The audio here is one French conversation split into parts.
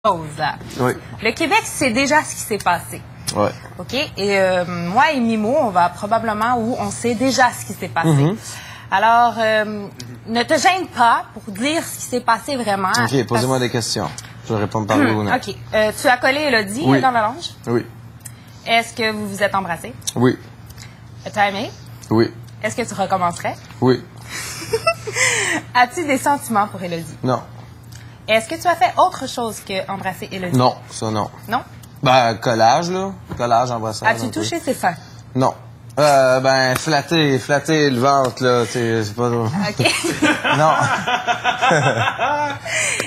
Oui. Le Québec sait déjà ce qui s'est passé. Oui. OK? Et moi et Mimo, on va probablement où on sait déjà ce qui s'est passé. Alors, ne te gêne pas pour dire ce qui s'est passé vraiment. OK, posez-moi des questions. Je vais répondre par oui ou non. OK. Tu as collé Élodie dans la lounge? Oui. Est-ce que vous vous êtes embrassés? Oui. T'as aimé? Oui. Est-ce que tu recommencerais? Oui. As-tu des sentiments pour Élodie? Non. Est-ce que tu as fait autre chose que embrasser Élodie? Non, ça non. Non? Ben, collage, là. Collage, embrassage. As-tu touché ses seins? Non. Ben, flatter le ventre, là, c'est pas drôle. OK. Non.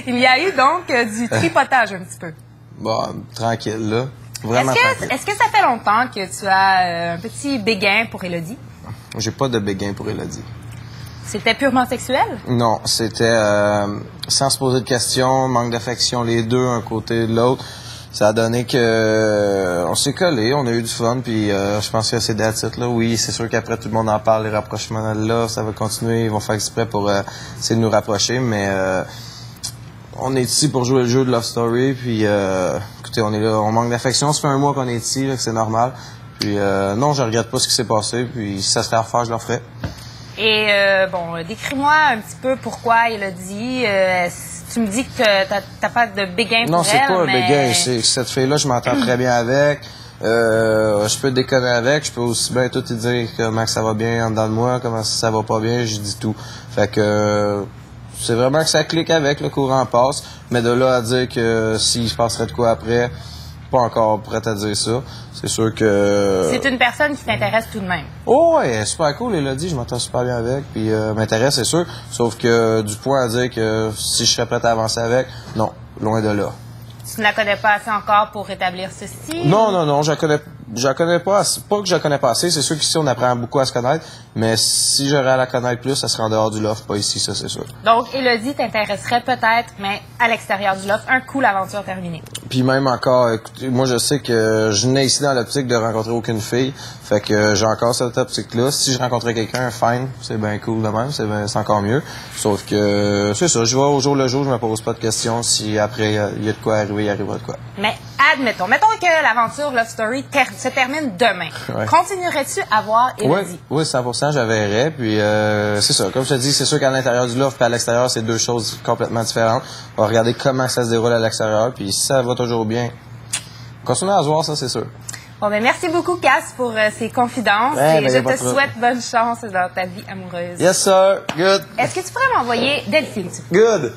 Il y a eu donc du tripotage un petit peu. Bon, tranquille, là. Vraiment tranquille. Est-ce que ça fait longtemps que tu as un petit béguin pour Élodie? J'ai pas de béguin pour Élodie. C'était purement sexuel? Non, c'était sans se poser de questions, manque d'affection les deux, un côté de l'autre. Ça a donné que on s'est collés, on a eu du fun, puis je pense que c'est that's it, là. Oui, c'est sûr qu'après tout le monde en parle, les rapprochements là, ça va continuer, ils vont faire exprès pour essayer de nous rapprocher, mais on est ici pour jouer le jeu de Love Story, puis écoutez, on est là, on manque d'affection, ça fait 1 mois qu'on est ici, là, c'est normal. Puis non, je regrette pas ce qui s'est passé, puis si ça se fait refaire, je le referai. Et bon, décris-moi un petit peu pourquoi Élodie. Tu me dis que t'as pas de béguin pour elle. Non, c'est pas un béguin. C'est cette fille-là, je m'entends très bien avec. Je peux déconner avec. Je peux aussi bien tout te dire comment ça va bien en dedans de moi, comment ça va pas bien, je dis tout. Fait que c'est vraiment que ça clique avec, le courant passe. Mais de là à dire que s'il se passerait de quoi après, pas encore prêt à dire ça. C'est sûr que... C'est une personne qui t'intéresse tout de même. Oh ouais, elle est super cool, Élodie, je m'entends super bien avec, puis m'intéresse, c'est sûr. Sauf que du point à dire que si je serais prêt à avancer avec, non, loin de là. Tu ne la connais pas assez encore pour établir ceci? Non, je la connais pas, pas que je la connais pas assez, c'est sûr qu'ici on apprend beaucoup à se connaître, mais si j'aurais à la connaître plus, ça serait en dehors du loft, pas ici, ça c'est sûr. Donc, Élodie t'intéresserait peut-être, mais à l'extérieur du loft, un coup l'aventure terminée. Puis même encore, écoutez, moi je sais que je n'ai ici dans l'optique de rencontrer aucune fille, fait que j'ai encore cette optique-là. Si je rencontrais quelqu'un, fine, c'est bien cool de même, c'est encore mieux. Sauf que c'est ça, je vais au jour le jour, je me pose pas de questions. Si après il y a de quoi arriver, il arrivera de quoi. Mais mettons que l'aventure Love Story se termine demain. Ouais. Continuerais-tu à voir Élodie? Oui, 100%, je la verrais. Puis c'est ça, comme je te dis, c'est sûr qu'à l'intérieur du loft et à l'extérieur, c'est deux choses complètement différentes. On va regarder comment ça se déroule à l'extérieur, puis si ça va toujours bien, continuez à se voir, ça, c'est sûr. Bon, ben merci beaucoup, Cass, pour ces confidences. Et je te souhaite bonne chance dans ta vie amoureuse. Yes, sir. Good. Est-ce que tu pourrais m'envoyer Delphine? Good.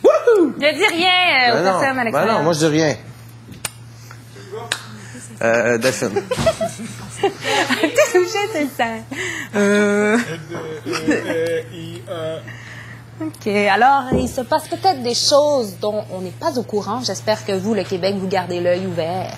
Woohoo! Ne dis rien aux personnes à l'extérieur. Ben non, moi, je dis rien. Delphine. T'es touché, c'est le sang. OK. Alors, il se passe peut-être des choses dont on n'est pas au courant. J'espère que vous, le Québec, vous gardez l'œil ouvert.